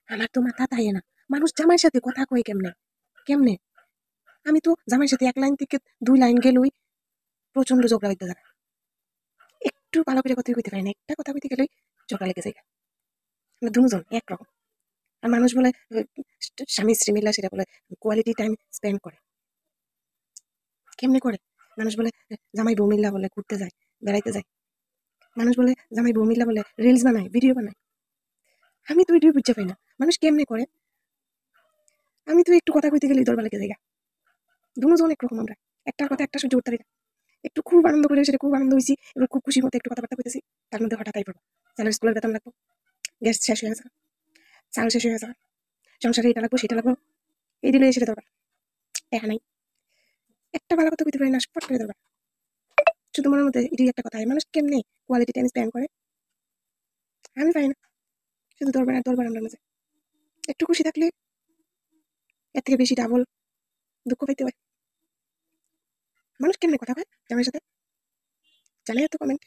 আমার তো মাথা তাই না, মানুষ জামাইয়ের সাথে কথা কয় কেমনে কেমনে? আমি তো জামাইয়ের সাথে 1 লাইন থেকে 2 লাইন গেলেই প্রচন্ড ঝগড়া হইতে থাকে। একটু ভালো করে কথা কইতে পারি না, একটা কথা কইতে গেলেই ঝগড়া লেগে যায়। আমরা দুজন একরকম। আর মানুষ বলে স্বামী স্ত্রী মিলে সেটা বলে কোয়ালিটি টাইম স্পেন্ড করে। কেমনে করে? মানুষ বলে জামাই বউ মিল্লা বলে ঘুরতে যায়, বেড়াইতে যায়। মানুষ বলে জামাই বউ মিল্লা বলে রিলস বানায়, ভিডিও বানায়। আমি তো এটাই বুঝতে পাই না, মানুষ কেমনে করে? আমি তো একটু কথা কইতে গেলেই দরবার লেগে যায়। দুজন একরকম আমরা, একটার কথা একটা সহ্য করতে পারি না। একটু খুব আনন্দ করে সেটা খুব আনন্দ হয়েছি, এবার খুব খুশির মতো একটু কথাবার্তা কইতেছি, তার মধ্যে হঠাৎ আই পড়বো চালের স্কুলের বেতন লাগবো, গ্যাস শেষ হয়ে গেছে, চাল শেষ হয়ে গেছে, সংসারে এটা লাগবো সেটা লাগবো, এই দিলে সেটা দরকার, টাকা নাই। একটা ভালো কথা কইতে পারি না, স্পট করে দরকার। শুধু মনের মধ্যে এটাই একটা কথা, মানুষ কেমনে কোয়ালিটি টাইম স্পেন্ড করে? আমি পাই না। শুধু দরবার আর দরবার আমরা মাঝে। একটু খুশি থাকলে এর থেকে বেশি ডাবল দুঃখ পাইতে হয়। মানুষ কেমনে কথা কয় জামাইয়ের সাথে? জানাই তো কমেন্ট।